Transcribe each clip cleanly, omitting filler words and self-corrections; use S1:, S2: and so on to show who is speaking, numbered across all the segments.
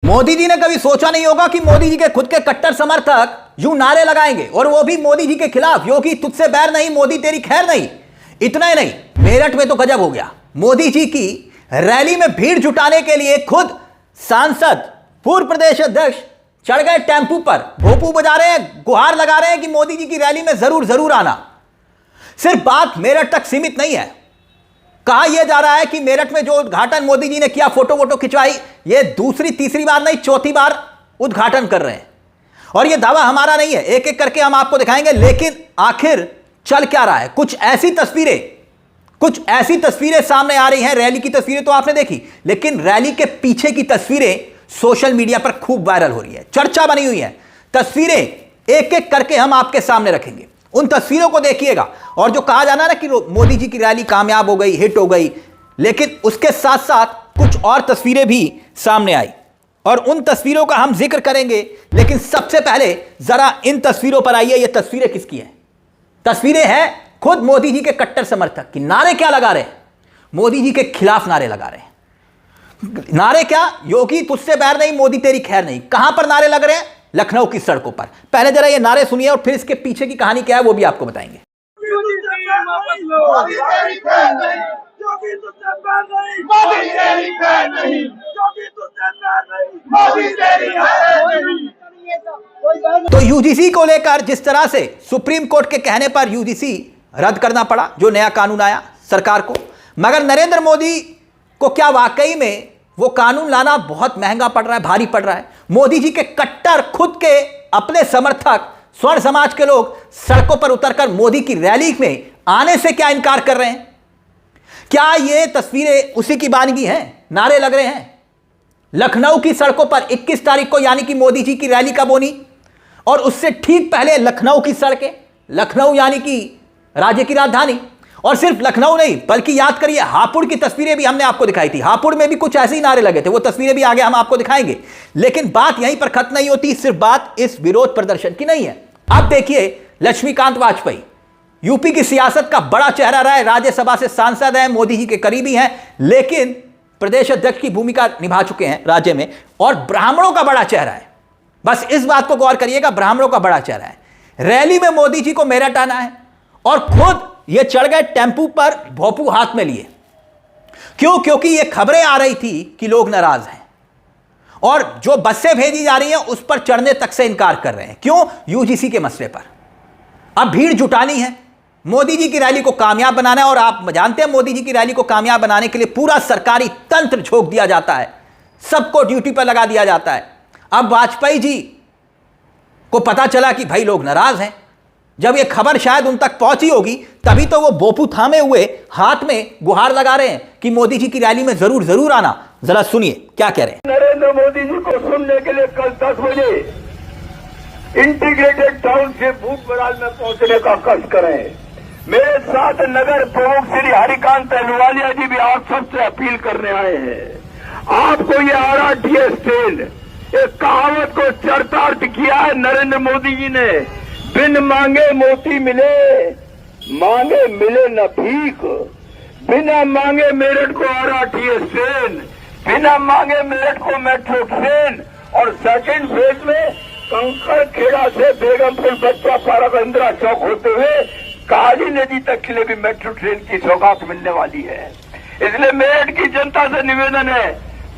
S1: मोदी जी ने कभी सोचा नहीं होगा कि मोदी जी के खुद के कट्टर समर्थक यूं नारे लगाएंगे, और वो भी मोदी जी के खिलाफ। योगी तुझसे बैर नहीं, मोदी तेरी खैर नहीं। इतना ही नहीं, मेरठ में तो गजब हो गया। मोदी जी की रैली में भीड़ जुटाने के लिए खुद सांसद, पूर्व प्रदेश अध्यक्ष चढ़ गए टेंपू पर, भोपू बजा रहे हैं, गुहार लगा रहे हैं कि मोदी जी की रैली में जरूर जरूर आना। सिर्फ बात मेरठ तक सीमित नहीं है। कहा यह जा रहा है कि मेरठ में जो उद्घाटन मोदी जी ने किया, फोटो वोटो खिंचवाई, यह दूसरी तीसरी बार नहीं, चौथी बार उद्घाटन कर रहे हैं। और यह दावा हमारा नहीं है, एक एक करके हम आपको दिखाएंगे। लेकिन आखिर चल क्या रहा है? कुछ ऐसी तस्वीरें सामने आ रही हैं। रैली की तस्वीरें तो आपने देखी, लेकिन रैली के पीछे की तस्वीरें सोशल मीडिया पर खूब वायरल हो रही है, चर्चा बनी हुई है। तस्वीरें एक एक करके हम आपके सामने रखेंगे, उन तस्वीरों को देखिएगा। और जो कहा जाना ना कि मोदी जी की रैली कामयाब हो गई, हिट हो गई, लेकिन उसके साथ साथ कुछ और तस्वीरें भी सामने आई, और उन तस्वीरों का हम जिक्र करेंगे। लेकिन सबसे पहले जरा इन तस्वीरों पर आइए। ये तस्वीरें किसकी हैं? तस्वीरें हैं खुद मोदी जी के कट्टर समर्थक की। नारे क्या लगा रहे हैं? मोदी जी के खिलाफ नारे लगा रहे हैं। नारे क्या? योगी तुझसे बैर नहीं, मोदी तेरी खैर नहीं। कहां पर नारे लग रहे हैं? लखनऊ की सड़कों पर। पहले जरा ये नारे सुनिए और फिर इसके पीछे की कहानी क्या है वो भी आपको बताएंगे। तो यूजीसी को लेकर जिस तरह से सुप्रीम कोर्ट के कहने पर यूजीसी रद्द करना पड़ा, जो नया कानून आया सरकार को, मगर नरेंद्र मोदी को क्या वाकई में वो कानून लाना बहुत महंगा पड़ रहा है, भारी पड़ रहा है? मोदी जी के कट्टर, खुद के अपने समर्थक, स्वर्ण समाज के लोग सड़कों पर उतरकर मोदी की रैली में आने से क्या इनकार कर रहे हैं? क्या ये तस्वीरें उसी की बानगी हैं? नारे लग रहे हैं लखनऊ की सड़कों पर 21 तारीख को, यानी कि मोदी जी की रैली कब होनी, और उससे ठीक पहले लखनऊ की सड़कें, लखनऊ यानी कि राज्य की राजधानी। और सिर्फ लखनऊ नहीं, बल्कि याद करिए हापुड़ की तस्वीरें भी हमने आपको दिखाई थी। हापुड़ में भी कुछ ऐसे ही नारे लगे थे, वो तस्वीरें भी आगे हम आपको दिखाएंगे। लेकिन बात यहीं पर खत्म नहीं होती, सिर्फ बात इस विरोध प्रदर्शन की नहीं है। अब देखिए, लक्ष्मीकांत वाजपेयी यूपी की सियासत का बड़ा चेहरा रहा है, राज्यसभा से सांसद हैं, मोदी जी के करीबी हैं, लेकिन प्रदेश अध्यक्ष की भूमिका निभा चुके हैं राज्य में, और ब्राह्मणों का बड़ा चेहरा है। बस इस बात को गौर करिएगा, ब्राह्मणों का बड़ा चेहरा है। रैली में मोदी जी को मेरठ आना है और खुद ये चढ़ गए टेंपू पर, भोपू हाथ में लिए। क्यों? क्योंकि ये खबरें आ रही थी कि लोग नाराज हैं और जो बसें भेजी जा रही हैं उस पर चढ़ने तक से इनकार कर रहे हैं। क्यों? यूजीसी के मसले पर। अब भीड़ जुटानी है, मोदी जी की रैली को कामयाब बनाना है, और आप जानते हैं मोदी जी की रैली को कामयाब बनाने के लिए पूरा सरकारी तंत्र झोंक दिया जाता है, सबको ड्यूटी पर लगा दिया जाता है। अब वाजपेयी जी को पता चला कि भाई लोग नाराज हैं। जब ये खबर शायद उन तक पहुंची होगी, तभी तो वो बोपू थामे हुए हाथ में गुहार लगा रहे हैं कि मोदी जी की रैली में जरूर जरूर आना। जरा सुनिए क्या कह रहे हैं।
S2: नरेंद्र मोदी जी को सुनने के लिए कल 10 बजे इंटीग्रेटेड टाउनशिप भूख बराल में पहुंचने का कष्ट करें। मेरे साथ नगर प्रमुख श्री हरिकांत अहलुवालिया जी भी आप सबसे अपील करने आए हैं। आपको ये आरटीएस ट्रेन, एक कहावत को चरितार्थ किया है नरेंद्र मोदी जी ने, बिन मांगे मोती मिले, मांगे मिले न भीख। बिना मांगे मेरठ को आरटीएस ट्रेन, बिना मांगे मेरठ को मेट्रो ट्रेन, और सेकंड फेज में कंकड़ खेड़ा से बेगमपुर बच्चा पारा इंदिरा चौक होते हुए काली नदी तक के लिए भी मेट्रो ट्रेन की सौगात मिलने वाली है। इसलिए मेरठ की जनता से निवेदन है,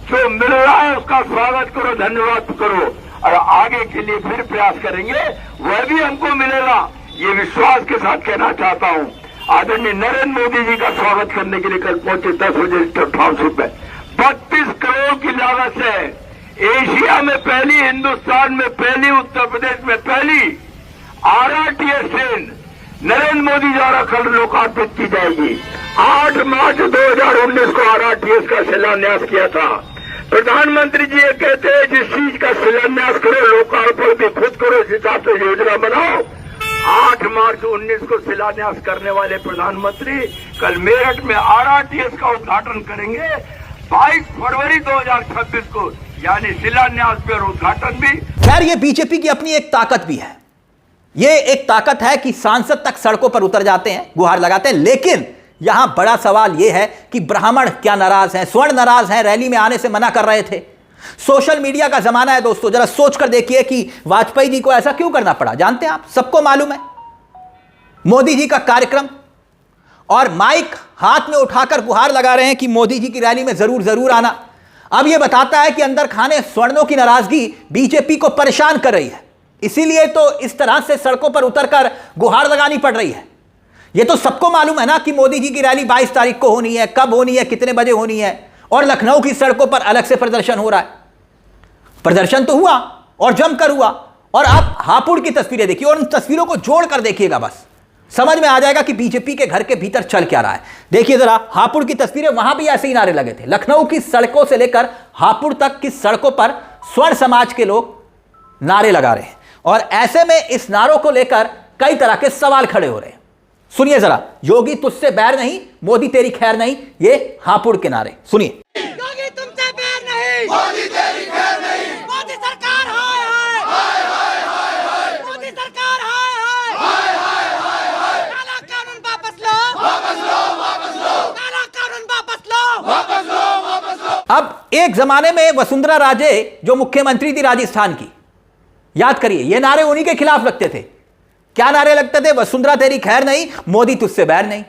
S2: जो मिल रहा है उसका स्वागत करो, धन्यवाद करो, और आगे के लिए फिर प्रयास करेंगे, वह भी हमको मिलेगा, ये विश्वास के साथ कहना चाहता हूँ। आदरणीय नरेंद्र मोदी जी का स्वागत करने के लिए कल पहुंचे 10 बजे टाउनशिप में 32 करोड़ की लागत से एशिया में पहली, हिंदुस्तान में पहली, उत्तर प्रदेश में पहली आरटीएस ट्रेन नरेंद्र मोदी द्वारा कल लोकार्पित की जाएगी। 8 मार्च 2019 को आरटीएस का शिलान्यास किया था। प्रधानमंत्री जी ये कहते हैं जिस चीज का शिलान्यास करो, लोकार्पण भी खुद करो, इस हिसाब से योजना बनाओ। 8 मार्च 19 को शिलान्यास करने वाले प्रधानमंत्री कल मेरठ में आरटीएस का उद्घाटन करेंगे। 22 फरवरी 2026 को, यानी शिलान्यास पे और उद्घाटन भी।
S1: खैर, ये बीजेपी की अपनी एक ताकत भी है। ये एक ताकत है कि सांसद तक सड़कों पर उतर जाते हैं, गुहार लगाते हैं। लेकिन यहां बड़ा सवाल यह है कि ब्राह्मण क्या नाराज हैं, स्वर्ण नाराज हैं, रैली में आने से मना कर रहे थे। सोशल मीडिया का जमाना है दोस्तों, जरा सोच कर देखिए कि वाजपेयी जी को ऐसा क्यों करना पड़ा। जानते हैं आप, सबको मालूम है। मोदी जी का कार्यक्रम और माइक हाथ में उठाकर गुहार लगा रहे हैं कि मोदी जी की रैली में जरूर जरूर आना। अब यह बताता है कि अंदर खाने स्वर्णों की नाराजगी बीजेपी को परेशान कर रही है, इसीलिए तो इस तरह से सड़कों पर उतरकर गुहार लगानी पड़ रही है। यह तो सबको मालूम है ना कि मोदी जी की रैली 22 तारीख को होनी है, कब होनी है, कितने बजे होनी है, और लखनऊ की सड़कों पर अलग से प्रदर्शन हो रहा है। प्रदर्शन तो हुआ और जमकर हुआ, और आप हापुड़ की तस्वीरें देखिए और उन तस्वीरों को जोड़कर देखिएगा, बस समझ में आ जाएगा कि बीजेपी के घर के भीतर चल क्या रहा है। देखिए जरा हापुड़ की तस्वीरें, वहां भी ऐसे ही नारे लगे थे। लखनऊ की सड़कों से लेकर हापुड़ तक की सड़कों पर स्वर्ण समाज के लोग नारे लगा रहे हैं, और ऐसे में इस नारों को लेकर कई तरह के सवाल खड़े हो रहे हैं। सुनिए जरा, योगी तुझसे बैर नहीं, मोदी तेरी खैर नहीं, ये हापुड़ के नारे सुनिए।
S3: योगी तुमसे बैर नहीं, मोदी तेरी खैर नहीं, मोदी सरकार हाय हाय हाय हाय हाय हाय, मोदी सरकार हाय हाय हाय हाय हाय, काला कानून वापस लो, वापस लो, वापस लो, काला कानून वापस लो, वापस लो, वापस लो।
S1: अब एक जमाने में वसुंधरा राजे जो मुख्यमंत्री थी राजस्थान की, याद करिए, ये नारे उन्हीं के खिलाफ लगते थे। क्या नारे लगते थे? वसुंधरा तेरी खैर नहीं, मोदी तुझसे बैर नहीं।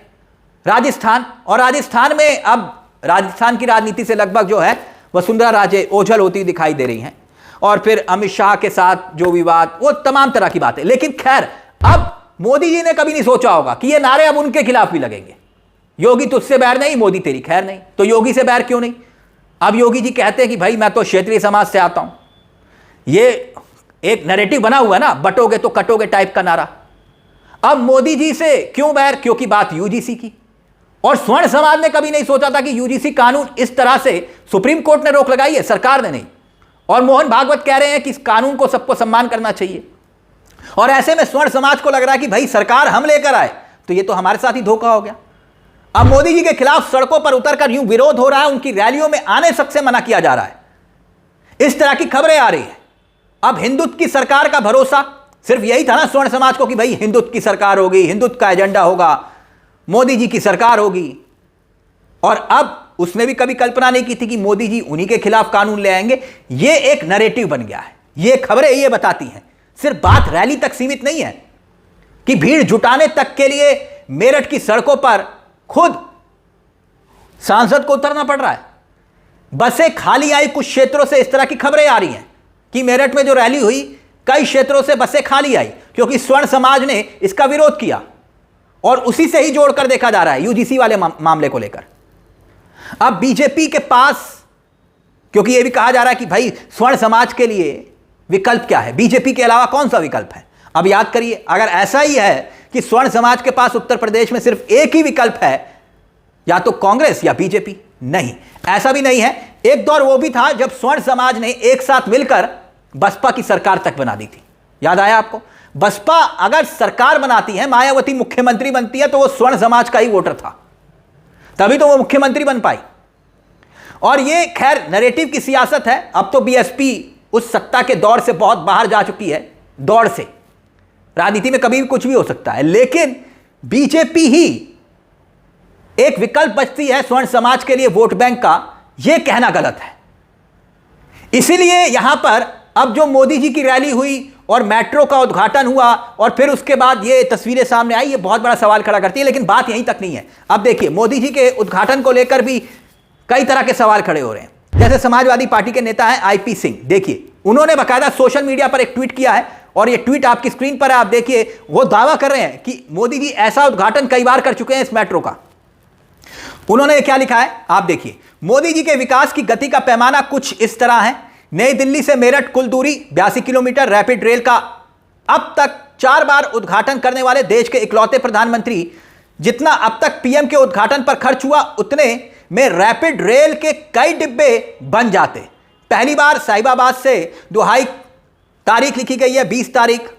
S1: राजस्थान, और राजस्थान में अब राजस्थान की राजनीति से लगभग जो है वसुंधरा राजे ओझल होती दिखाई दे रही हैं, और फिर अमित शाह के साथ जो विवाद, वो तमाम तरह की बातें। लेकिन खैर, अब मोदी जी ने कभी नहीं सोचा होगा कि ये नारे अब उनके खिलाफ भी लगेंगे। योगी तुझसे बैर नहीं, मोदी तेरी खैर नहीं। तो योगी से बैर क्यों नहीं? अब योगी जी कहते हैं कि भाई मैं तो क्षेत्रीय समाज से आता हूं। ये एक नैरेटिव बना हुआ है ना, बटोगे तो कटोगे टाइप का नारा। अब मोदी जी से क्यों बैर? क्योंकि बात यूजीसी की, और स्वर्ण समाज ने कभी नहीं सोचा था कि यूजीसी कानून इस तरह से, सुप्रीम कोर्ट ने रोक लगाई है, सरकार ने नहीं। और मोहन भागवत कह रहे हैं कि इस कानून को सबको सम्मान करना चाहिए, और ऐसे में स्वर्ण समाज को लग रहा है कि भाई सरकार हम लेकर आए तो ये तो हमारे साथ ही धोखा हो गया। अब मोदी जी के खिलाफ सड़कों पर उतरकर यूं विरोध हो रहा है, उनकी रैलियों में आने सबसे मना किया जा रहा है, इस तरह की खबरें आ रही है। अब हिंदुत्व की सरकार का भरोसा सिर्फ यही था ना स्वर्ण समाज को कि भाई हिंदुत्व की सरकार होगी, हिंदुत्व का एजेंडा होगा, मोदी जी की सरकार होगी। और अब उसने भी कभी कल्पना नहीं की थी कि मोदी जी उन्हीं के खिलाफ कानून ले आएंगे। ये एक नैरेटिव बन गया है। ये खबरें ये बताती हैं, सिर्फ बात रैली तक सीमित नहीं है कि भीड़ जुटाने तक के लिए मेरठ की सड़कों पर खुद सांसद को उतरना पड़ रहा है। बसें खाली आई कुछ क्षेत्रों से, इस तरह की खबरें आ रही हैं कि मेरठ में जो रैली हुई कई क्षेत्रों से बसें खाली आई, क्योंकि स्वर्ण समाज ने इसका विरोध किया, और उसी से ही जोड़कर देखा जा रहा है यूजीसी वाले मामले को लेकर। अब बीजेपी के पास, क्योंकि यह भी कहा जा रहा है कि भाई स्वर्ण समाज के लिए विकल्प क्या है, बीजेपी के अलावा कौन सा विकल्प है। अब याद करिए, अगर ऐसा ही है कि स्वर्ण समाज के पास उत्तर प्रदेश में सिर्फ एक ही विकल्प है, या तो कांग्रेस या बीजेपी, नहीं, ऐसा भी नहीं है। एक दौर वो भी था जब स्वर्ण समाज ने एक साथ मिलकर बसपा की सरकार तक बना दी थी, याद आया आपको? बसपा अगर सरकार बनाती है, मायावती मुख्यमंत्री बनती है, तो वो स्वर्ण समाज का ही वोटर था, तभी तो वो मुख्यमंत्री बन पाई। और ये खैर नैरेटिव की सियासत है। अब तो बीएसपी उस सत्ता के दौर से बहुत बाहर जा चुकी है, दौड़ से। राजनीति में कभी भी कुछ भी हो सकता है, लेकिन बीजेपी ही एक विकल्प बचती है स्वर्ण समाज के लिए वोट बैंक का, यह कहना गलत है। इसीलिए यहां पर अब जो मोदी जी की रैली हुई और मेट्रो का उद्घाटन हुआ और फिर उसके बाद ये तस्वीरें सामने आई, ये बहुत बड़ा सवाल खड़ा करती है। लेकिन बात यहीं तक नहीं है। अब देखिए, मोदी जी के उद्घाटन को लेकर भी कई तरह के सवाल खड़े हो रहे हैं। जैसे समाजवादी पार्टी के नेता हैं आईपी सिंह, देखिए उन्होंने बाकायदा सोशल मीडिया पर एक ट्वीट किया है, और ये ट्वीट आपकी स्क्रीन पर है, आप देखिए। वो दावा कर रहे हैं कि मोदी जी ऐसा उद्घाटन कई बार कर चुके हैं इस मेट्रो का। उन्होंने क्या लिखा है, आप देखिए। मोदी जी के विकास की गति का पैमाना कुछ इस तरह है। नई दिल्ली से मेरठ कुल दूरी 82 किलोमीटर, रैपिड रेल का अब तक 4 बार उद्घाटन करने वाले देश के इकलौते प्रधानमंत्री। जितना अब तक पीएम के उद्घाटन पर खर्च हुआ, उतने में रैपिड रेल के कई डिब्बे बन जाते। पहली बार साहिबाबाद से दुहाई तारीख लिखी गई है 20 तारीख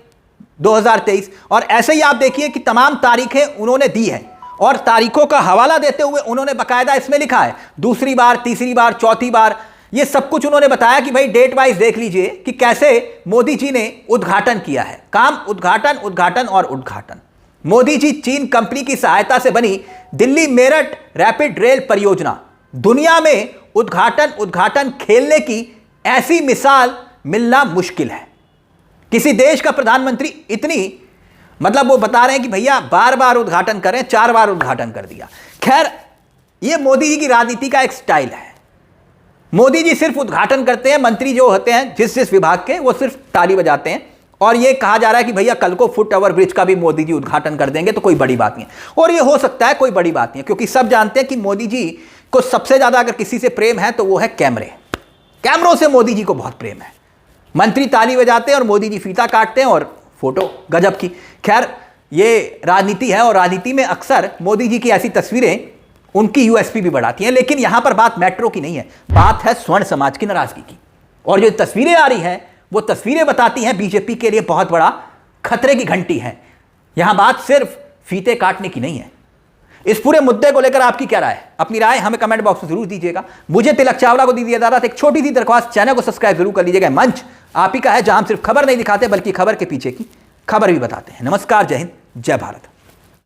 S1: 2023, और ऐसे ही आप देखिए कि तमाम तारीखें उन्होंने दी है, और तारीखों का हवाला देते हुए उन्होंने बाकायदा इसमें लिखा है दूसरी बार, तीसरी बार, चौथी बार। ये सब कुछ उन्होंने बताया कि भाई डेट वाइज देख लीजिए कि कैसे मोदी जी ने उद्घाटन किया है। काम उद्घाटन, उद्घाटन और उद्घाटन। मोदी जी चीन कंपनी की सहायता से बनी दिल्ली मेरठ रैपिड रेल परियोजना दुनिया में उद्घाटन, उद्घाटन खेलने की ऐसी मिसाल मिलना मुश्किल है। किसी देश का प्रधानमंत्री इतनी, मतलब वो बता रहे हैं कि भैया बार बार उद्घाटन करें, 4 बार उद्घाटन कर दिया। खैर, ये मोदी जी की राजनीति का एक स्टाइल है। मोदी जी सिर्फ उद्घाटन करते हैं, मंत्री जो होते हैं जिस जिस विभाग के, वो सिर्फ ताली बजाते हैं। और ये कहा जा रहा है कि भैया कल को फुट ओवर ब्रिज का भी मोदी जी उद्घाटन कर देंगे तो कोई बड़ी बात नहीं है। और ये हो सकता है कोई बड़ी बात नहीं है, क्योंकि सब जानते हैं कि मोदी जी को सबसे ज्यादा अगर किसी से प्रेम है तो वो है कैमरे। कैमरों से मोदी जी को बहुत प्रेम है। मंत्री ताली बजाते हैं और मोदी जी फीता काटते हैं और फोटो गजब की। खैर, ये राजनीति है और राजनीति में अक्सर मोदी जी की ऐसी तस्वीरें उनकी यूएसपी भी बढ़ाती हैं। लेकिन यहां पर बात मेट्रो की नहीं है, बात है स्वर्ण समाज की नाराजगी की। और जो तस्वीरें आ रही हैं वो तस्वीरें बताती हैं बीजेपी के लिए बहुत बड़ा खतरे की घंटी है। यहां बात सिर्फ फीते काटने की नहीं है। इस पूरे मुद्दे को लेकर आपकी क्या राय है? अपनी राय हमें कमेंट बॉक्स में जरूर दीजिएगा। मुझे तिलक चावला को दीजिए इजाजत। एक छोटी सी दरख्वास्त, चैनल को सब्सक्राइब जरूर कर लीजिएगा। मंच आप ही का है जहां हम सिर्फ खबर नहीं दिखाते बल्कि खबर के पीछे की खबर भी बताते हैं। नमस्कार, जय हिंद, जय भारत।